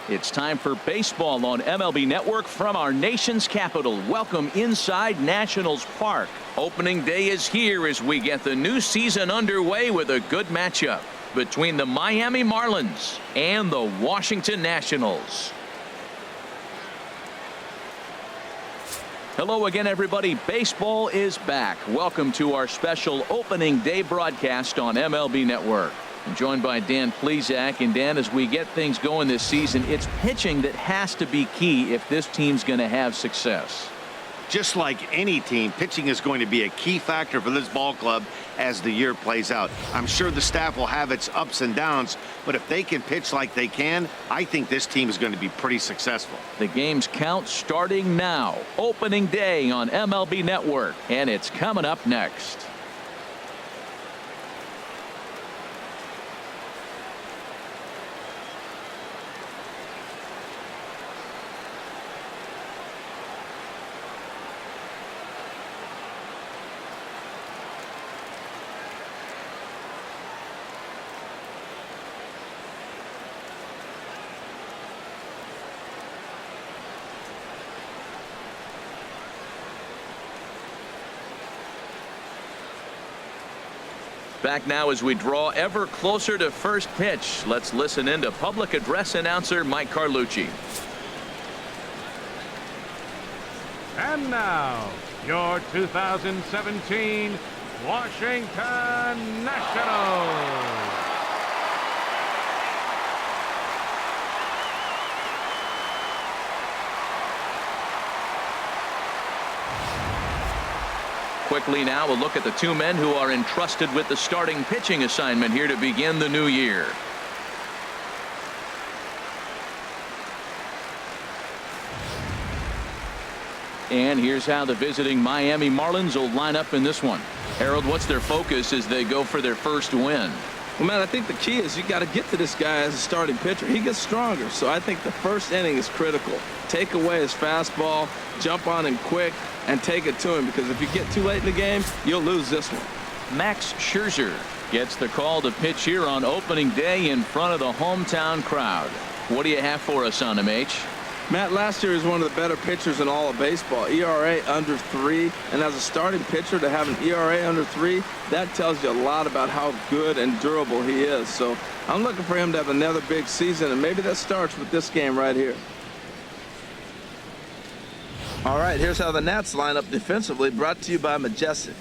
It's time for baseball on MLB Network from our nation's capital. Welcome inside Nationals Park. Opening day is here as we get the new season underway with a good matchup between the Miami Marlins and the Washington Nationals. Hello again, everybody. Baseball is back. Welcome to our special opening day broadcast on MLB Network. I'm joined by Dan Plesac. And Dan, as we get things going this season, it's pitching that has to be key if this team's going to have success. Just like any team, pitching is going to be a key factor for this ball club as the year plays out. I'm sure the staff will have its ups and downs, but if they can pitch like they can, I think this team is going to be pretty successful. The game's count starting now. Opening day on MLB Network, and it's coming up next. Back now as we draw ever closer to first pitch. Let's listen in to public address announcer Mike Carlucci. And now, your 2017 Washington Nationals. Quickly now, a look at the two men who are entrusted with the starting pitching assignment here to begin the new year. And here's how the visiting Miami Marlins will line up in this one. Harold, what's their focus as they go for their first win? Well, man, I think the key is you got to get to this guy as a starting pitcher. He gets stronger, so I think the first inning is critical. Take away his fastball, jump on him quick, and take it to him, because if you get too late in the game, you'll lose this one. Max Scherzer gets the call to pitch here on opening day in front of the hometown crowd. What do you have for us on him, H? Matt, last year is one of the better pitchers in all of baseball. ERA under 3, and as a starting pitcher to have an ERA under 3, that tells you a lot about how good and durable he is. So I'm looking for him to have another big season, and maybe that starts with this game right here. All right, here's how the Nats line up defensively, brought to you by Majestic.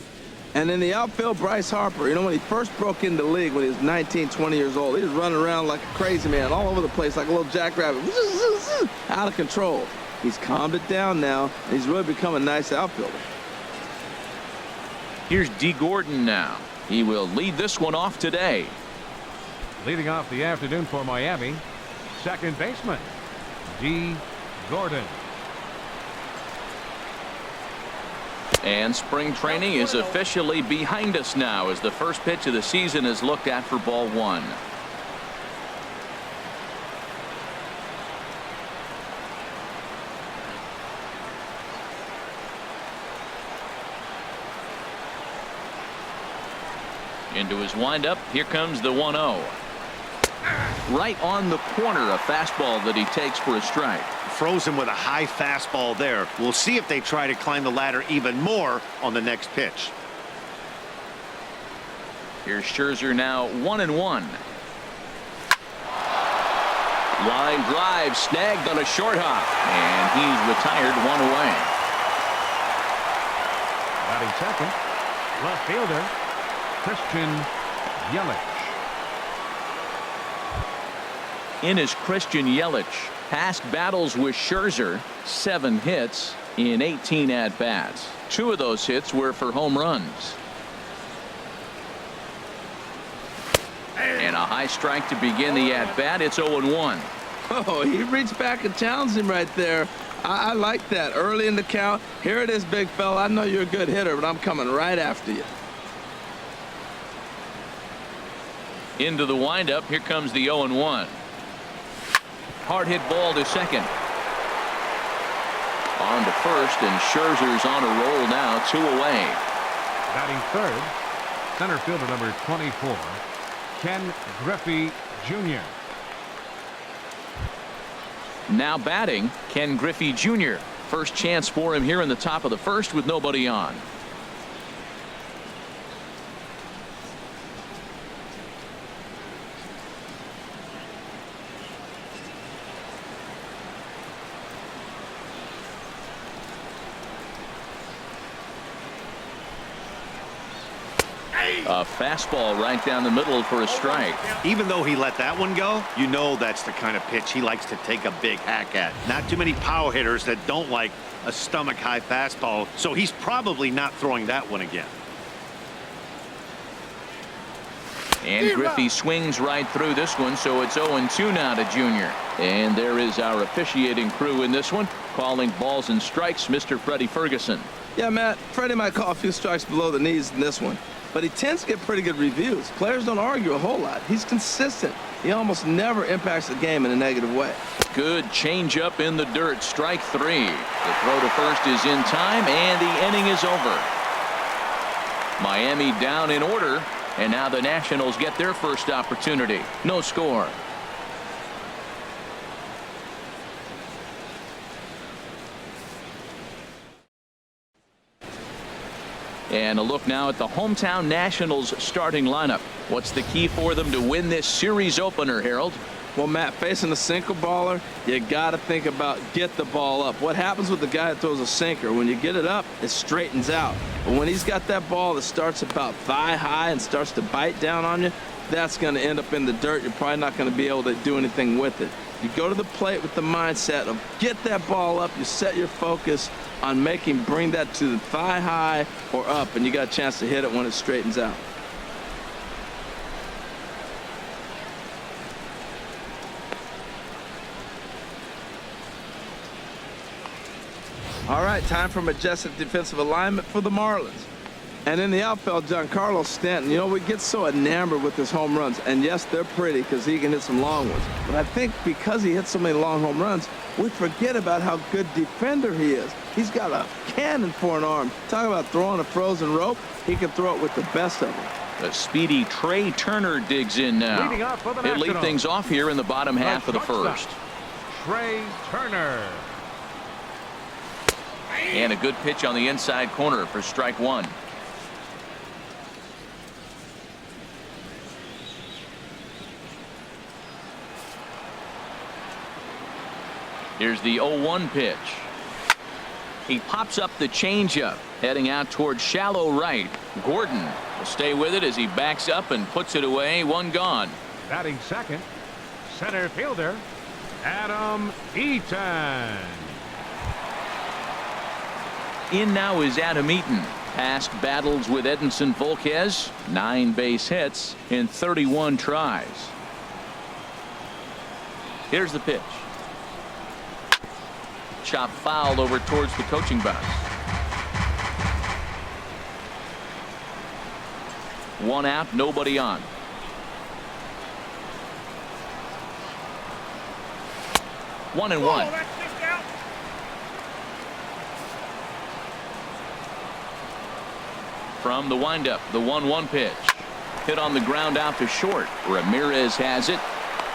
And in the outfield, Bryce Harper. You know, when he first broke into the league when he was 19, 20 years old, he was running around like a crazy man all over the place like a little jackrabbit. Out of control. He's calmed it down now, and he's really become a nice outfielder. Here's D. Gordon now. He will lead this one off today. Leading off the afternoon for Miami, second baseman, D. Gordon. And spring training is officially behind us now as the first pitch of the season is looked at for ball one. Into his windup. Here comes the 1-0. Right on the corner, a fastball that he takes for a strike. Froze him with a high fastball there. We'll see if they try to climb the ladder even more on the next pitch. Here's Scherzer now 1-1. Line drive snagged on a short hop, and he's retired, one away. Batting second, left fielder, Christian Yelich. In is Christian Yelich. Past battles with Scherzer, 7 hits in 18 at-bats. 2 of those hits were for home runs. And a high strike to begin the at-bat. It's 0-1. Oh, he reached back and challenged him right there. I like that. Early in the count. Here it is, big fella. I know you're a good hitter, but I'm coming right after you. Into the windup. Here comes the 0-1. Hard hit ball to second. On to first, and Scherzer's on a roll now, 2 away. Batting third, center fielder number 24, Ken Griffey Jr. Now batting, Ken Griffey Jr. First chance for him here in the top of the first with nobody on. A fastball right down the middle for a strike. Even though he let that one go, you know that's the kind of pitch he likes to take a big hack at. Not too many power hitters that don't like a stomach-high fastball, so he's probably not throwing that one again. And Griffey swings right through this one, so it's 0-2 now to Junior. And there is our officiating crew in this one, calling balls and strikes, Mr. Freddie Ferguson. Yeah, Matt, Freddie might call a few strikes below the knees in this one, but he tends to get pretty good reviews. Players don't argue a whole lot. He's consistent. He almost never impacts the game in a negative way. Good changeup in the dirt. Strike three. The throw to first is in time, and the inning is over. Miami down in order, and now the Nationals get their first opportunity. No score. And a look now at the hometown Nationals starting lineup. What's the key for them to win this series opener, Harold? Well, Matt, facing a sinker baller, you got to think about get the ball up. What happens with the guy that throws a sinker? When you get it up, it straightens out. But when he's got that ball that starts about thigh high and starts to bite down on you, that's going to end up in the dirt. You're probably not going to be able to do anything with it. You go to the plate with the mindset of get that ball up. You set your focus on bring that to the thigh high or up, and you got a chance to hit it when it straightens out. All right, time for majestic defensive alignment for the Marlins. And in the outfield, Giancarlo Stanton. You know, we get so enamored with his home runs. And yes, they're pretty because he can hit some long ones. But I think because he hits so many long home runs, we forget about how good defender he is. He's got a cannon for an arm. Talk about throwing a frozen rope. He can throw it with the best of them. The speedy Trey Turner digs in now. He'll lead things off here in the bottom half of the first. Trey Turner. And a good pitch on the inside corner for strike one. Here's the 0-1 pitch. He pops up the changeup, heading out towards shallow right. Gordon will stay with it as he backs up and puts it away. One gone. Batting second, center fielder, Adam Eaton. In now is Adam Eaton. Past battles with Edinson Volquez, 9 base hits in 31 tries. Here's the pitch. Chop foul over towards the coaching box. One out, nobody on. One and one. From the windup, the 1-1 pitch. Hit on the ground out to short. Ramirez has it.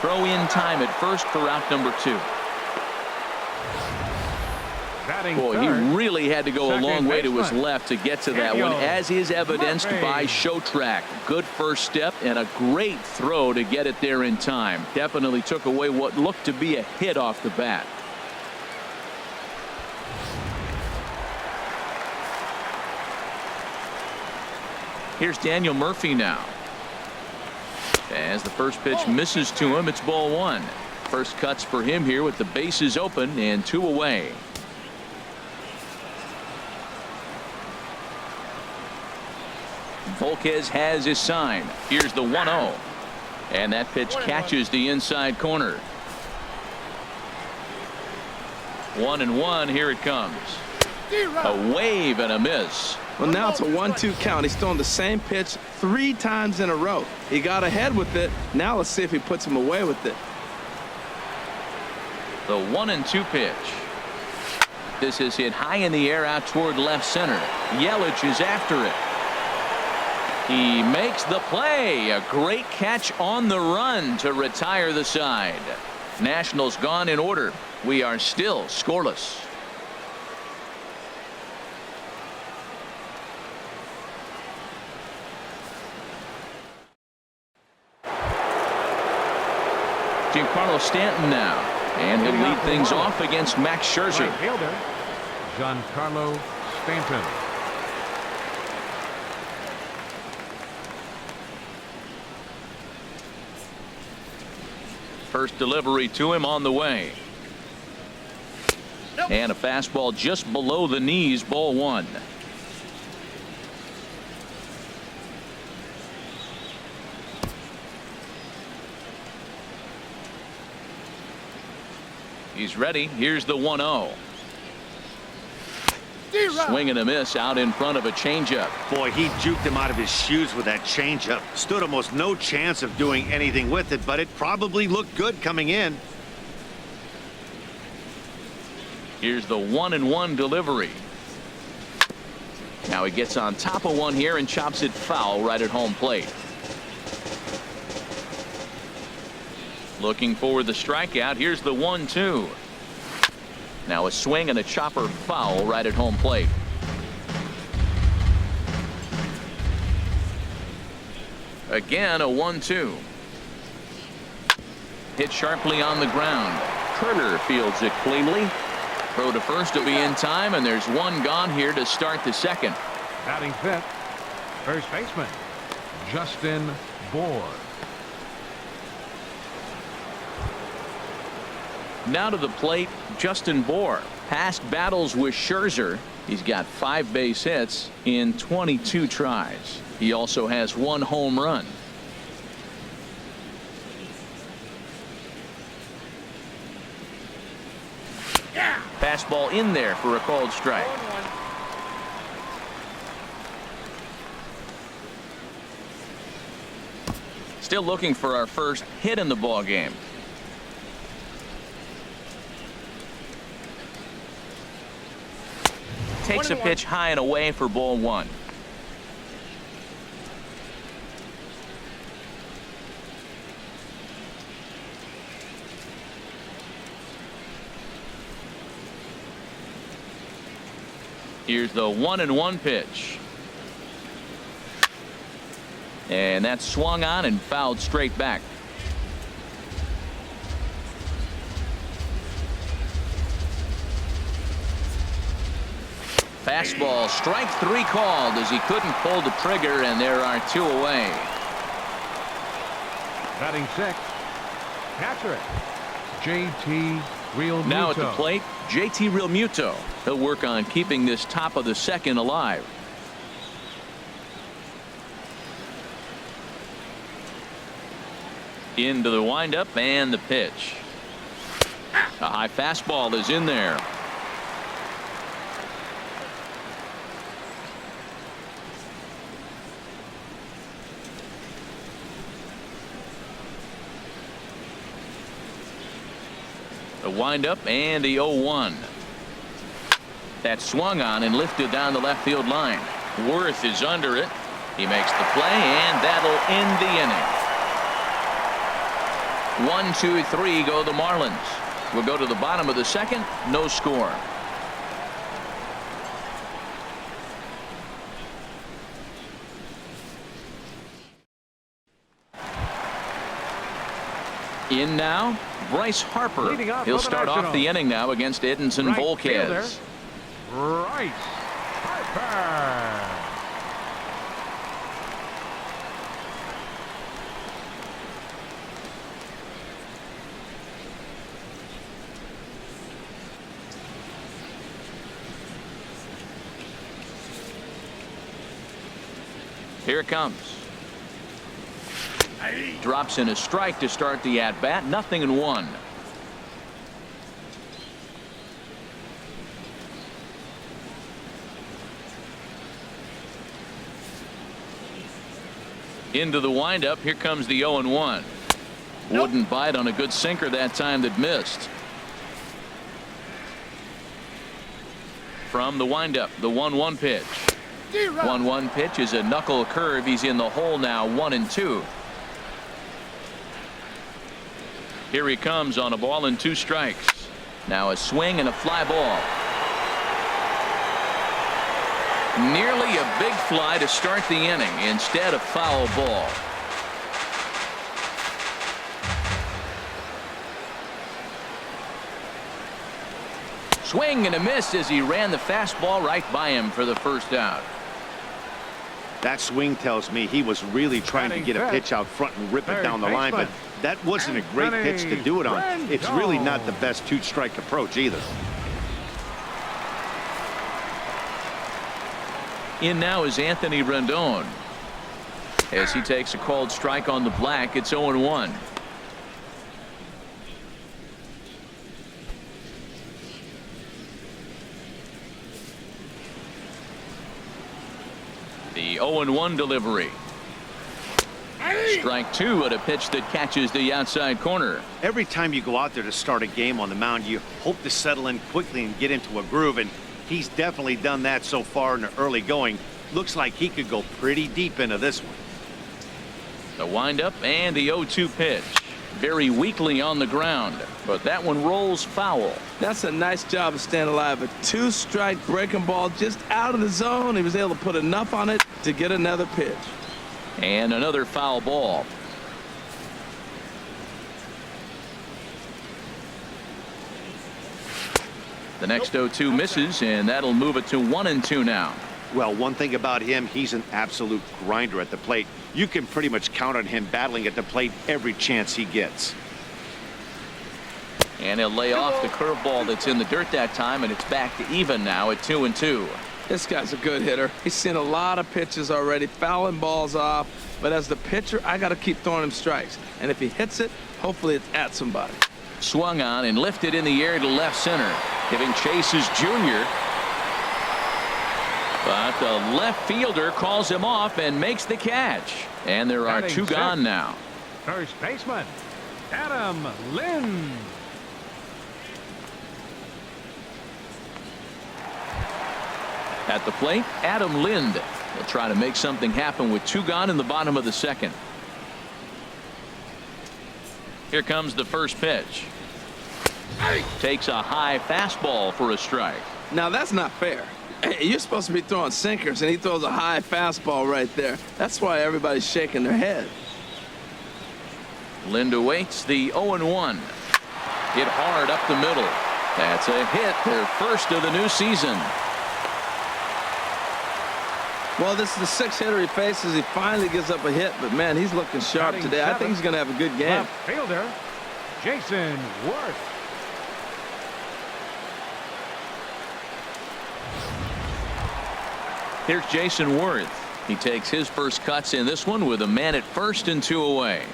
Throw in time at first for out number 2. Boy, he really had to go a long way to his left to get to that one, as is evidenced by Showtrack. Good first step and a great throw to get it there in time. Definitely took away what looked to be a hit off the bat. Here's Daniel Murphy now. As the first pitch misses to him, it's ball one. First cuts for him here with the bases open and 2 away. Volquez has his sign. Here's the 1-0. And that pitch catches the inside corner. 1-1. Here it comes. A wave and a miss. Well, now it's a 1-2 count. He's throwing the same pitch 3 times in a row. He got ahead with it. Now let's see if he puts him away with it. The 1-2 pitch. This is hit high in the air out toward left center. Yelich is after it. He makes the play. A great catch on the run to retire the side. Nationals gone in order. We are still scoreless. Giancarlo Stanton now, and he'll lead things off against Max Scherzer. Right fielder, Giancarlo Stanton. First delivery to him on the way. And a fastball just below the knees, ball one. He's ready. Here's the 1-0. Swing and a miss out in front of a changeup. Boy, he juked him out of his shoes with that changeup. Stood almost no chance of doing anything with it, but it probably looked good coming in. Here's the 1-1 delivery. Now he gets on top of one here and chops it foul right at home plate. Looking for the strikeout. Here's the 1-2. Now a swing and a chopper foul right at home plate. Again a 1-2. Hit sharply on the ground. Turner fields it cleanly. Throw to first will be in time, and there's one gone here to start the second. Batting fifth, first baseman Justin Bour. Now to the plate, Justin Bour. Past battles with Scherzer. He's got 5 base hits in 22 tries. He also has 1 home run. Fastball in there for a called strike. Still looking for our first hit in the ball game. Takes a pitch high and away for ball one. Here's the 1-1 pitch. And that's swung on and fouled straight back. Fastball, strike 3 called as he couldn't pull the trigger, and there are 2 away. Batting sixth, catcher, JT Realmuto. Now at the plate, JT Realmuto. He'll work on keeping this top of the second alive. Into the windup and the pitch. A high fastball is in there. The windup and the 0-1. That swung on and lifted down the left field line. Worth is under it. He makes the play, and that'll end the inning. 1, 2, 3 go the Marlins. We'll go to the bottom of the second. No score. In now, Bryce Harper. He'll start off the inning now against Edinson Right Volquez. fielder, Bryce Harper. Here it comes. Drops in a strike to start the at-bat. 0-1. Into the windup. Here comes the 0-1. Wouldn't bite on a good sinker that time that missed. From the windup, the 1-1 pitch. 1-1 pitch is a knuckle curve. He's in the hole now, 1-2. Here he comes on a ball and 2 strikes. Now a swing and a fly ball. Nearly a big fly to start the inning. Instead, a foul ball. Swing and a miss as he ran the fastball right by him for the first out. That swing tells me he was really trying to get a pitch out front and rip it down the line, but that wasn't a great pitch to do it on. It's really not the best 2-strike approach either. In now is Anthony Rendon. As he takes a called strike on the black, it's 0-1. The 0-1 delivery. Strike 2 at a pitch that catches the outside corner. Every time you go out there to start a game on the mound, you hope to settle in quickly and get into a groove, and he's definitely done that so far in the early going. Looks like he could go pretty deep into this one. The windup and the 0-2 pitch. Very weakly on the ground, but that one rolls foul. That's a nice job of staying alive. A 2-strike breaking ball just out of the zone. He was able to put enough on it to get another pitch. And another foul ball. The next 0-2 misses, and that'll move it to 1-2 now. Well, one thing about him, he's an absolute grinder at the plate. You can pretty much count on him battling at the plate every chance he gets. And he'll lay off the curveball that's in the dirt that time, and it's back to even now at 2-2. This guy's a good hitter. He's seen a lot of pitches already, fouling balls off. But as the pitcher, I got to keep throwing him strikes. And if he hits it, hopefully it's at somebody. Swung on and lifted in the air to left center. Giving chase is Junior. But the left fielder calls him off and makes the catch. And there are 2 gone now. First baseman, Adam Lind. At the plate, Adam Lind will try to make something happen with 2 gone in the bottom of the second. Here comes the first pitch. Takes a high fastball for a strike. Now that's not fair. You're supposed to be throwing sinkers, and he throws a high fastball right there. That's why everybody's shaking their head. Lind awaits the 0-1. Hit hard up the middle. That's a hit, their first of the new season. Well, this is the 6th hitter he faces. He finally gives up a hit, but man, he's looking sharp today. I think he's going to have a good game. Left fielder, Jason Worth. Here's Jason Worth. He takes his first cuts in this one with a man at first and 2 away.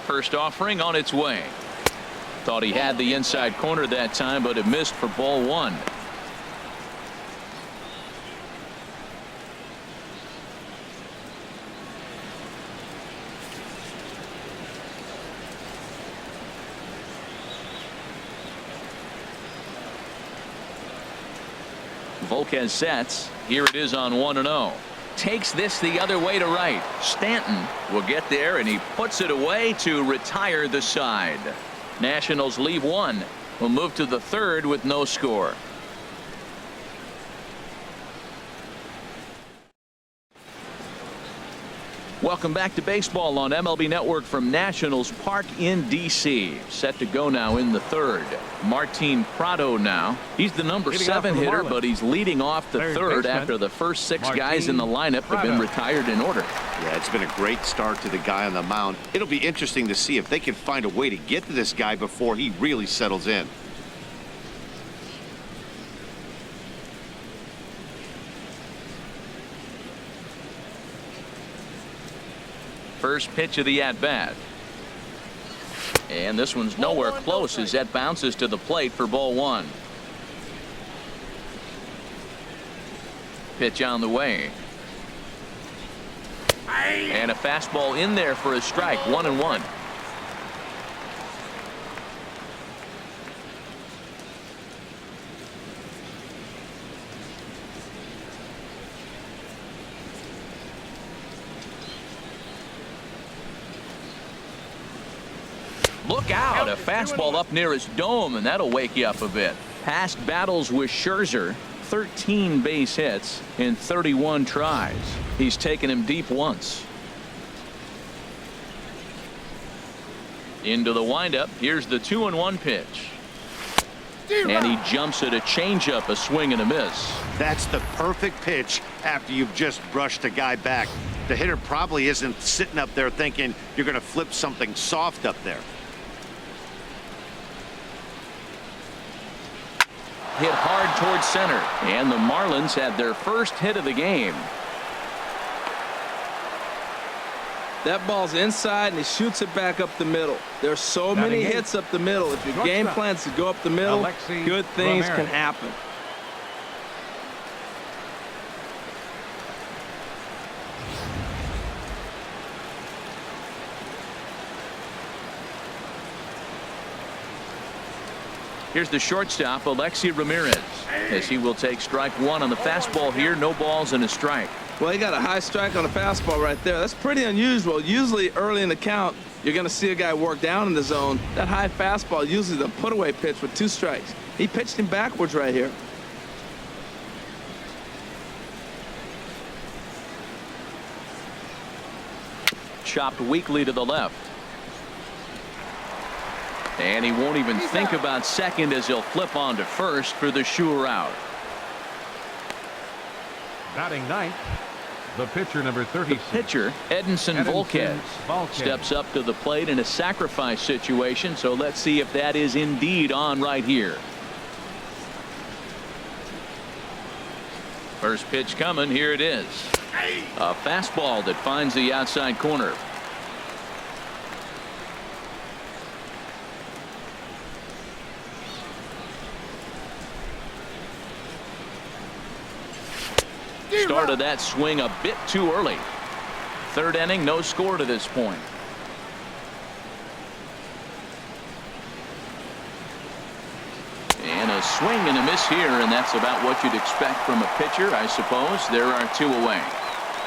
First offering on its way. Thought he had the inside corner that time, but it missed for ball 1. Volquez sets. Here it is on 1-0. Takes this the other way to right. Stanton will get there, and he puts it away to retire the side. Nationals leave 1. We'll move to the 3rd with no score. Welcome back to baseball on MLB Network from Nationals Park in D.C. Set to go now in the 3rd. Martin Prado now. He's the number 7 hitter, but he's leading off the 3rd after the first 6 guys in the lineup have been retired in order. Yeah, it's been a great start to the guy on the mound. It'll be interesting to see if they can find a way to get to this guy before he really settles in. First pitch of the at-bat. And this one's nowhere close as that bounces to the plate for ball 1. Pitch on the way. And a fastball in there for a strike. 1-1. Look out, a fastball up near his dome, and that'll wake you up a bit. Past battles with Scherzer, 13 base hits in 31 tries. He's taken him deep once. Into the windup. Here's the 2-1 pitch. And he jumps at a changeup, a swing and a miss. That's the perfect pitch after you've just brushed a guy back. The hitter probably isn't sitting up there thinking you're going to flip something soft up there. Hit hard towards center, and the Marlins had their first hit of the game. That ball's inside, and he shoots it back up the middle. There's so many hits up the middle. If your game plans to go up the middle, good things can happen. Here's the shortstop, Alexi Ramirez, as he will take strike one on the fastball here. No balls and a strike. Well, he got a high strike on a fastball right there. That's pretty unusual. Usually early in the count, you're going to see a guy work down in the zone. That high fastball, usually the put-away pitch with 2 strikes. He pitched him backwards right here. Chopped weakly to the left. And he won't even think about second as he'll flip on to first for the sure out. Batting ninth, the pitcher number 36. Pitcher Edinson Volquez steps up to the plate in a sacrifice situation, so let's see if that is indeed on right here. First pitch coming. Here it is. A fastball that finds the outside corner. Started that swing a bit too early. Third inning, no score to this point. And a swing and a miss here, and that's about what you'd expect from a pitcher, I suppose. There are 2 away.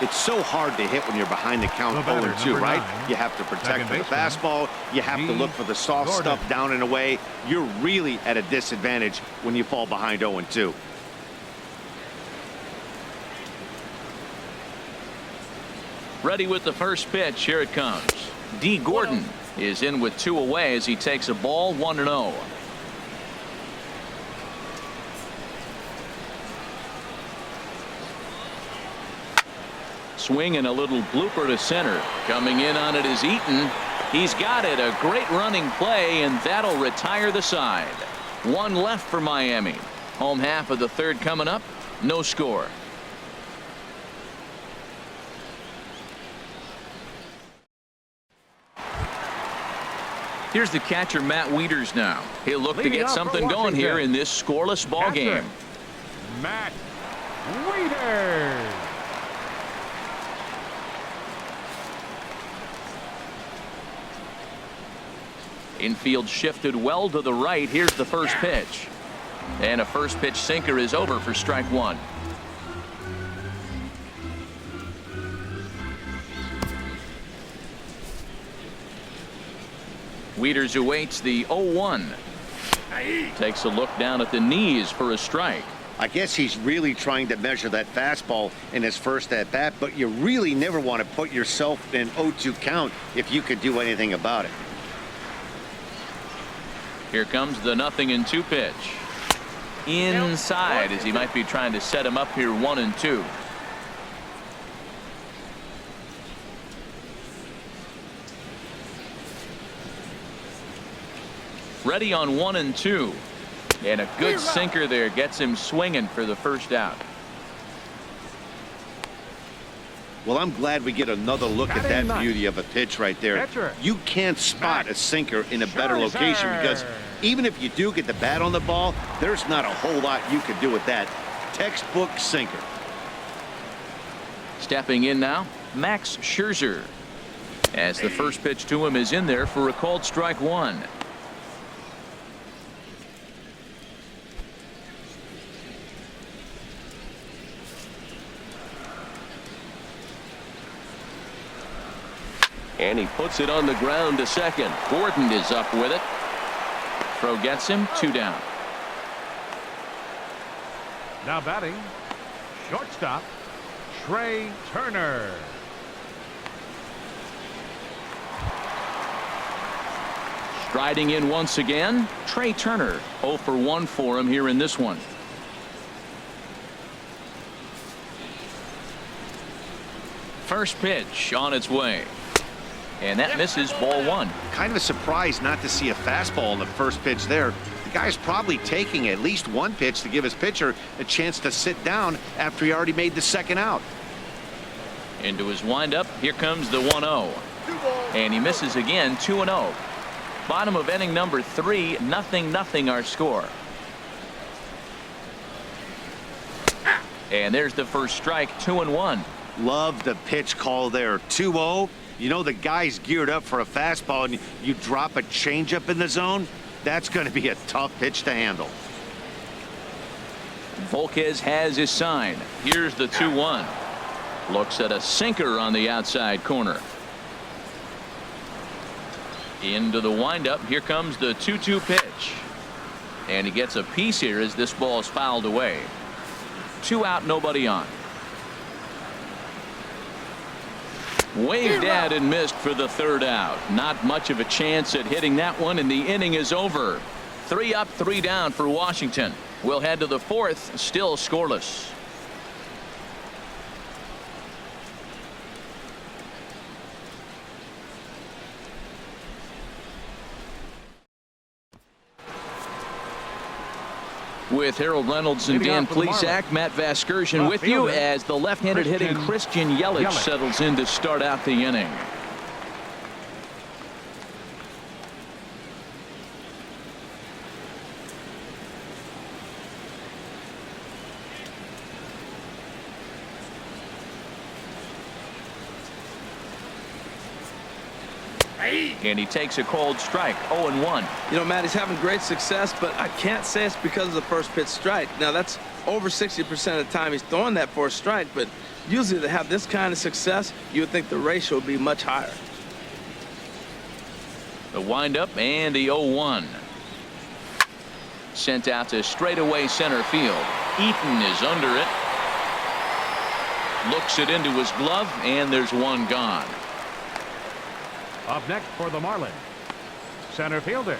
It's so hard to hit when you're behind the count 0-2, right? You have to protect the fastball. You have to look for the soft stuff down and away. You're really at a disadvantage when you fall behind 0-2. Ready with the first pitch. Here it comes. D. Gordon is in with 2 away as he takes a ball 1-0. Swing and a little blooper to center. Coming in on it is Eaton. He's got it. A great running play, and that'll retire the side. 1 left for Miami. Home half of the third coming up. No score. Here's the catcher, Matt Wieters now. He'll look to get something going here in this scoreless ball game. Matt Wieters. Infield shifted well to the right. Here's the first pitch. And a first pitch sinker is over for strike 1. Wieters awaits the 0-1. Takes a look down at the knees for a strike. I guess he's really trying to measure that fastball in his first at bat, but you really never want to put yourself in 0-2 count if you could do anything about it. Here comes the 0-2 pitch. Inside, as he might be trying to set him up here 1-2. Ready on 1-2. And a good sinker there gets him swinging for the first out. Well, I'm glad we get another look at that beauty of a pitch right there. You can't spot a sinker in a better location, because even if you do get the bat on the ball, there's not a whole lot you could do with that. Textbook sinker. Stepping in now, Max Scherzer, as the first pitch to him is in there for a called strike 1. And he puts it on the ground to second. Gordon is up with it. Throw gets him, 2 down. Now batting, shortstop, Trey Turner. Striding in once again, Trey Turner. 0 for 1 for him here in this one. First pitch on its way. And that misses, ball 1. Kind of a surprise not to see a fastball in the first pitch there. The guy's probably taking at least one pitch to give his pitcher a chance to sit down after he already made the second out. Into his windup, here comes the 1-0. And he misses again, 2-0. Bottom of inning number 3, 0-0 our score. And there's the first strike, 2-1. Love the pitch call there. 2-0. You know the guy's geared up for a fastball, and you drop a changeup in the zone. That's going to be a tough pitch to handle. Volquez has his sign. Here's the 2-1. Looks at a sinker on the outside corner. Into the windup. Here comes the 2-2 pitch. And he gets a piece here as this ball is fouled away. 2 out, nobody on. Waved at and missed for the 3rd out. Not much of a chance at hitting that one, and the inning is over. 3 up, 3 down for Washington. We'll head to the 4th, still scoreless. With Harold Reynolds and Dan Plesac, Matt Vasgersian with you as the left-handed hitting Christian Yelich settles in to start out the inning. And he takes a cold strike, 0-1. You know, Matt, he's having great success, but I can't say it's because of the first pitch strike. Now, that's over 60% of the time he's throwing that for a strike, but usually to have this kind of success, you would think the ratio would be much higher. The windup and the 0-1. Sent out to straightaway center field. Eaton is under it. Looks it into his glove, and there's one gone. Up next for the Marlins, center fielder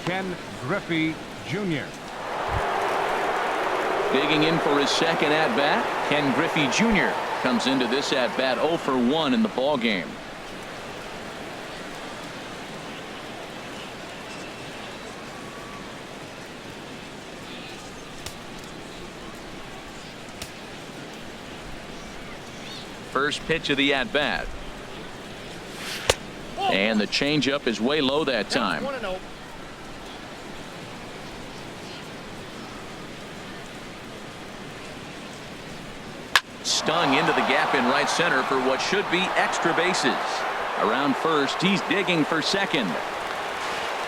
Ken Griffey Jr. Digging in for his second at-bat, Ken Griffey Jr. comes into this at-bat 0 for 1 in the ball game. First pitch of the at-bat. And the changeup is way low that time. Stung into the gap in right center for what should be extra bases. Around first, he's digging for second.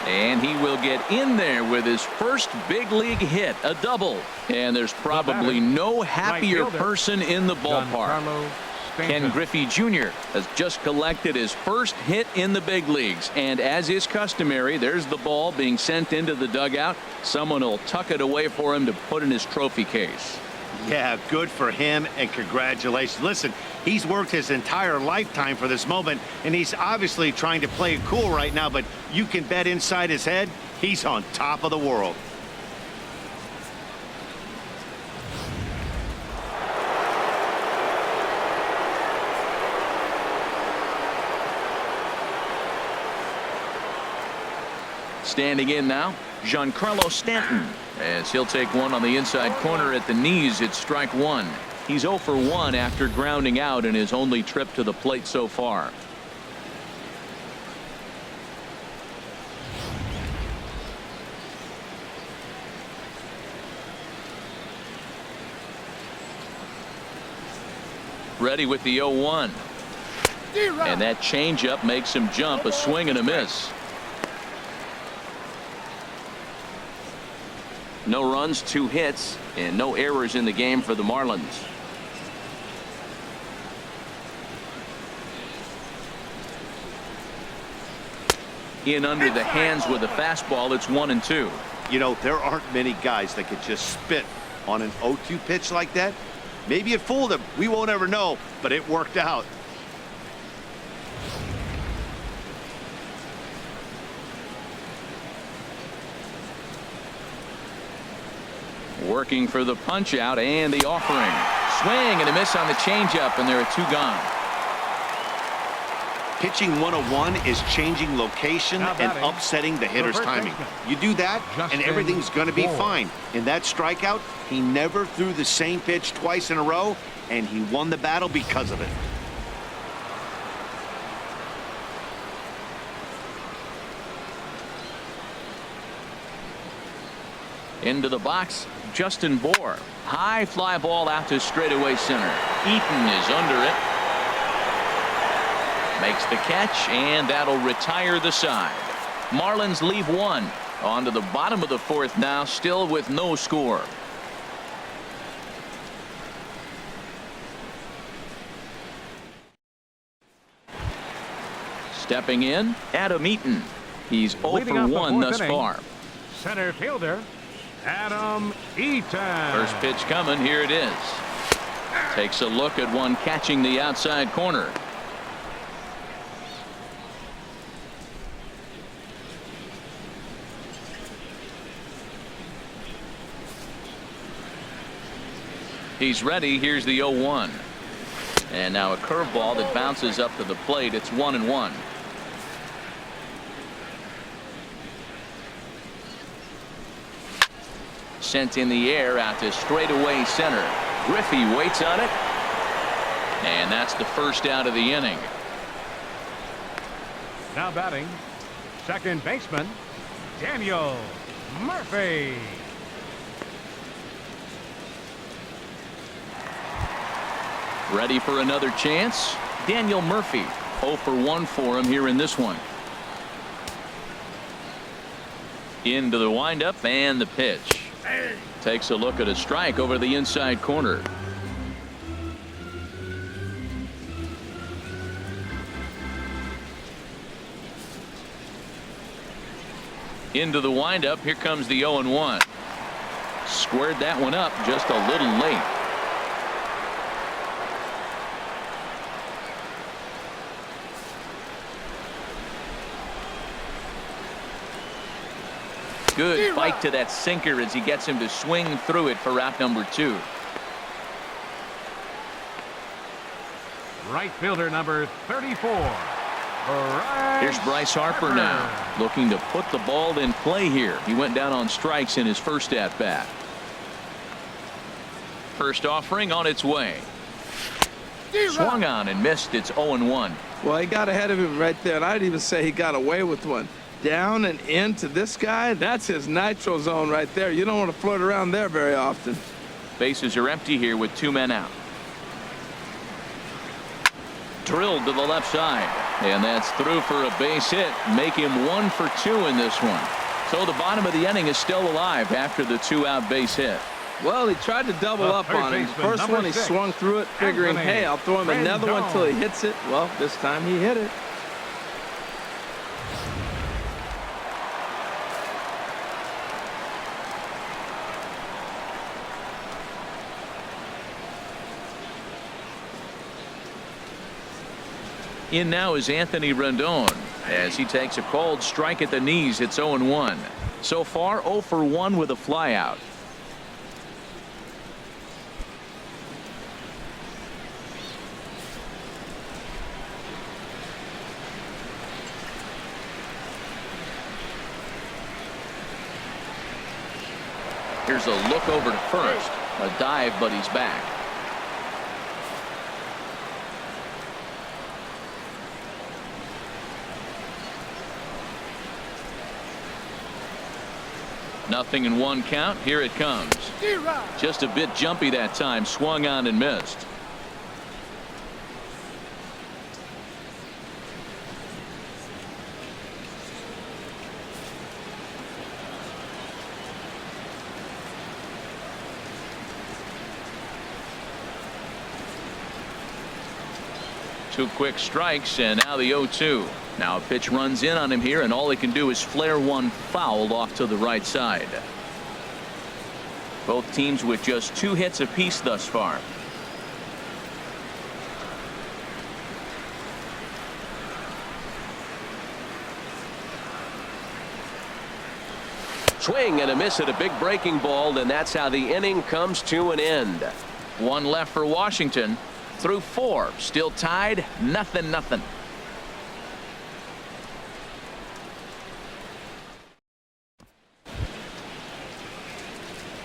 And he will get in there with his first big league hit, a double. And there's probably no happier person in the ballpark. Ken Griffey Jr. has just collected his first hit in the big leagues, and as is customary, there's the ball being sent into the dugout. Someone will tuck it away for him to put in his trophy case. Yeah, good for him, and congratulations. Listen, he's worked his entire lifetime for this moment, and he's obviously trying to play it cool right now, but you can bet inside his head he's on top of the world. Standing in now, Giancarlo Stanton, as he'll take one on the inside corner at the knees. It's strike 1. He's 0 for 1 after grounding out in his only trip to the plate so far. Ready with the 0-1. And that changeup makes him jump, a swing and a miss. No runs, 2 hits, and no errors in the game for the Marlins. In under the hands with a fastball. It's 1-2. You know, there aren't many guys that could just spit on an 0-2 pitch like that. Maybe it fooled him. We won't ever know, but it worked out. Working for the punch out and the offering. Swing and a miss on the changeup, and there are 2 gone. Pitching 101 is changing location and upsetting the hitter's timing. You do that, and everything's going to be fine. In that strikeout, he never threw the same pitch twice in a row, and he won the battle because of it. Into the box, Justin Bohr. High fly ball out to straightaway center. Eaton is under it. Makes the catch, and that'll retire the side. Marlins leave 1. On to the bottom of the 4th now, still with no score. Stepping in, Adam Eaton. He's 0 for 1 thus far. Center fielder, Adam Eaton. First pitch coming. Here it is. Takes a look at one catching the outside corner. He's ready. Here's the 0-1. And now a curveball that bounces up to the plate. It's 1-1. Sent in the air out to straightaway center. Griffey waits on it. And that's the first out of the inning. Now batting, second baseman, Daniel Murphy. Ready for another chance. Daniel Murphy, 0 for 1 for him here in this one. Into the windup and the pitch. Takes a look at a strike over the inside corner. Into the windup. Here comes the 0-1. Squared that one up just a little late. Good fight to that sinker as he gets him to swing through it for out number 2. Right fielder number 34. Here's Bryce Harper now, looking to put the ball in play here. He went down on strikes in his first at bat. First offering on its way. Swung on and missed. It's 0-1. Well, he got ahead of him right there, and I'd even say he got away with one. Down and into this guy, that's his nitro zone right there. You don't want to float around there very often. Bases are empty here with 2 men out. Drilled to the left side, and that's through for a base hit. Make him 1 for 2 in this one. So the bottom of the inning is still alive after the 2-out base hit. Well, he tried to double up on him. First one he swung through it, figuring, hey, I'll throw him another one till he hits it. Well, this time he hit it. In now is Anthony Rendon as he takes a cold strike at the knees. It's 0-1. So far 0 for 1 with a flyout. Here's a look over to first. A dive, but he's back. Nothing in 1 count. Here it comes. Just a bit jumpy that time. Swung on and missed. 2 quick strikes, and now the 0-2. Now a pitch runs in on him here, and all he can do is flare one foul off to the right side. Both teams with just 2 hits apiece thus far. Swing and a miss at a big breaking ball, and that's how the inning comes to an end. 1 left for Washington. Through 4, still tied, 0-0.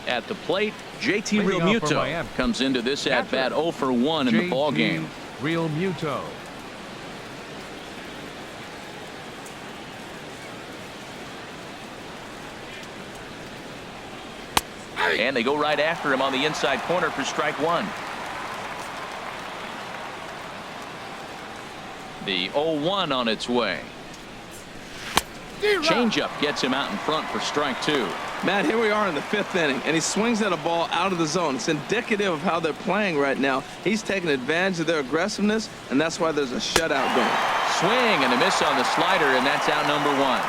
At the plate, JT Realmuto comes into this at bat 0 for 1 in the ball game. Realmuto. And they go right after him on the inside corner for strike 1. The 0-1 on its way. Changeup gets him out in front for strike 2. Matt, here we are in the 5th inning, and he swings at a ball out of the zone. It's indicative of how they're playing right now. He's taking advantage of their aggressiveness, and that's why there's a shutout going. Swing and a miss on the slider, and that's out number 1.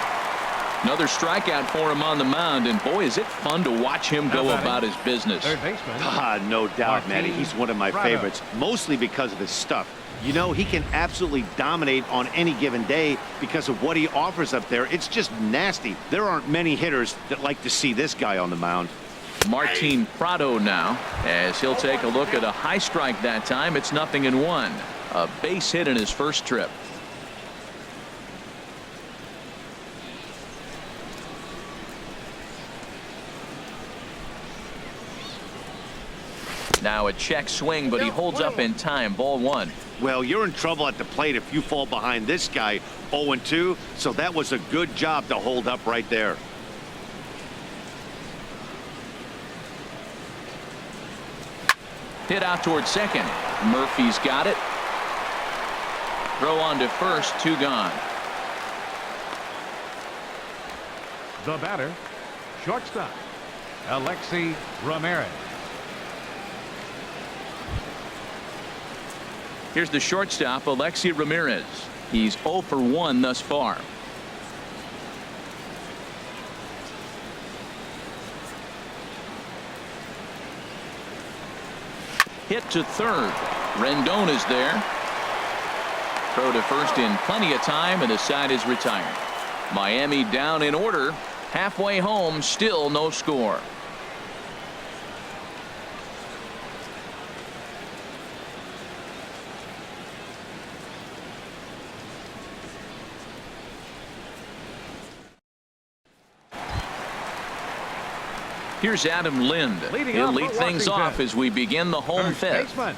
Another strikeout for him on the mound, and boy, is it fun to watch him go about his business. Third baseman. No doubt, Matty. He's one of my favorites, mostly because of his stuff. You know, he can absolutely dominate on any given day because of what he offers up there. It's just nasty. There aren't many hitters that like to see this guy on the mound. Martin Prado now, as he'll take a look at a high strike that time. It's 0-1. A base hit in his first trip. Now a check swing, but he holds up in time. Ball 1. Well, you're in trouble at the plate if you fall behind this guy 0-2, so that was a good job to hold up right there. Hit out towards second. Murphy's got it. Throw on to first, 2 gone. The batter, shortstop, Alexi Ramirez. Here's the shortstop, Alexi Ramirez. He's 0 for 1 thus far. Hit to third. Rendon is there. Throw to first in plenty of time, and the side is retired. Miami down in order. Halfway home, still no score. Here's Adam Lind. He'll lead things off as we begin the home 5th. Baseman,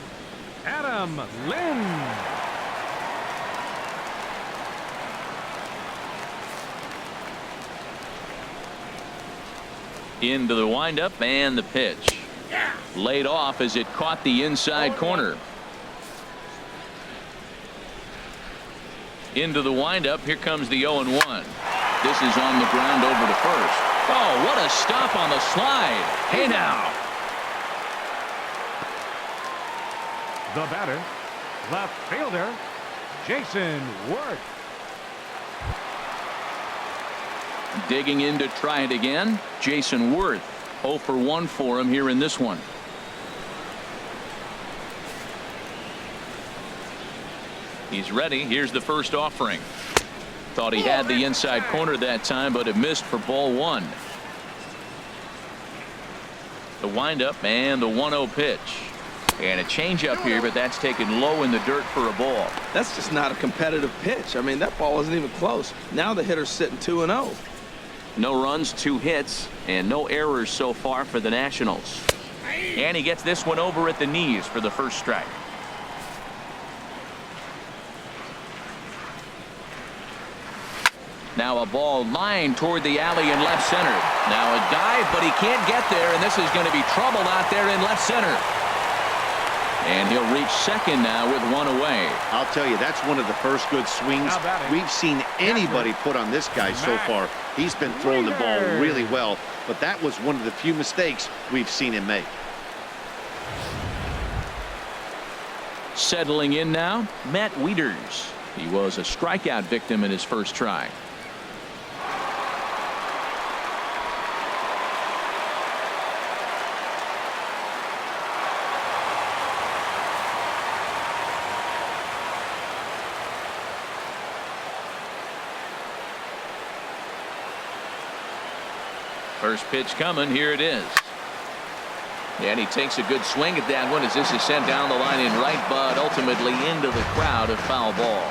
Adam Lind. Into the windup and the pitch. Laid off as it caught the inside corner. Into the windup. Here comes the 0-1. This is on the ground over to first. Oh, what a stop on the slide. Hey now. The batter, left fielder, Jason Worth. Digging in to try it again. Jason Worth. 0 for 1 for him here in this one. He's ready. Here's the first offering. Thought he had the inside corner that time, but it missed for ball 1. The windup and the 1-0 pitch. And a changeup here, but that's taken low in the dirt for a ball. That's just not a competitive pitch. I mean, that ball isn't even close. Now the hitter's sitting 2-0. No runs, 2 hits, and no errors so far for the Nationals. And he gets this one over at the knees for the first strike. Now a ball lined toward the alley in left center. Now a dive, but he can't get there, and this is going to be trouble out there in left center. And he'll reach second now with 1 away. I'll tell you, that's one of the first good swings we've seen anybody put on this guy so far. He's been throwing the ball really well, but that was one of the few mistakes we've seen him make. Settling in now, Matt Wieters. He was a strikeout victim in his first try. First pitch coming. Here it is. And he takes a good swing at that one as this is sent down the line in right, but ultimately into the crowd, a foul ball.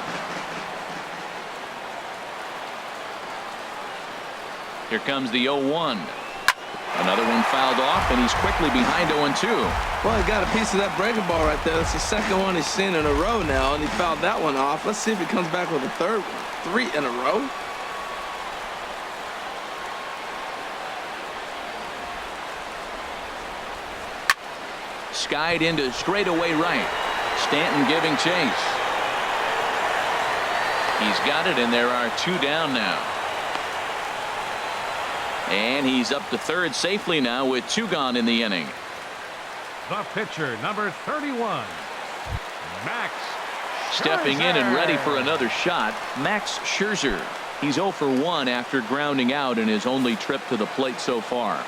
Here comes the 0-1. Another one fouled off, and he's quickly behind 0-2. Well, he got a piece of that breaking ball right there. That's the second one he's seen in a row now, and he fouled that one off. Let's see if he comes back with a third one. 3 in a row. Skied into straightaway right. Stanton giving chase. He's got it, and there are 2 down now. And he's up to third safely now with 2 gone in the inning. The pitcher, number 31, Max Stepping in and ready for another shot, Max Scherzer. He's 0 for 1 after grounding out in his only trip to the plate so far.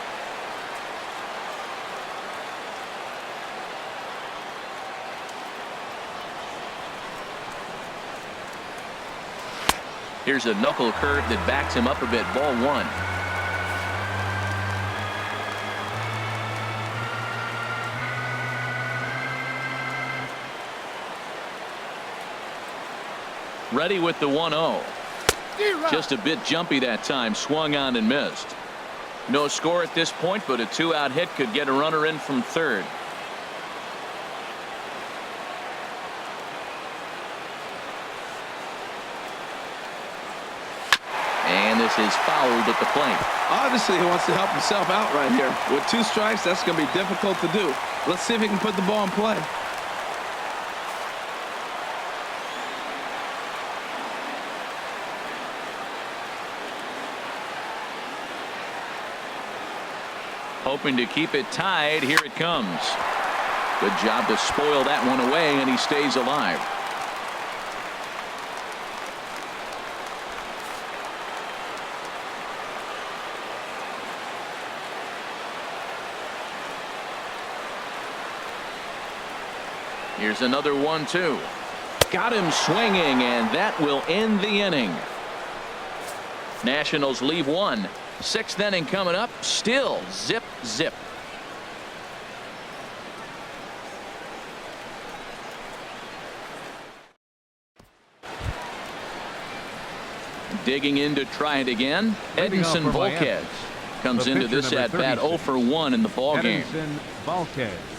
Here's a knuckle curve that backs him up a bit. Ball 1. Ready with the 1-0. Just a bit jumpy that time. Swung on and missed. No score at this point, but a 2-out hit could get a runner in from third. And this is fouled at the plate. Obviously, he wants to help himself out right here. With 2 strikes, that's going to be difficult to do. Let's see if he can put the ball in play. Hoping to keep it tied. Here it comes. Good job to spoil that one away, and he stays alive. Here's another 1-2. Got him swinging, and that will end the inning. Nationals leave 1. 6th inning coming up. Still zip zip. Digging in to try it again. Edinson Volquez comes into this at bat 0 for 1 in the ball game. Edinson Volquez.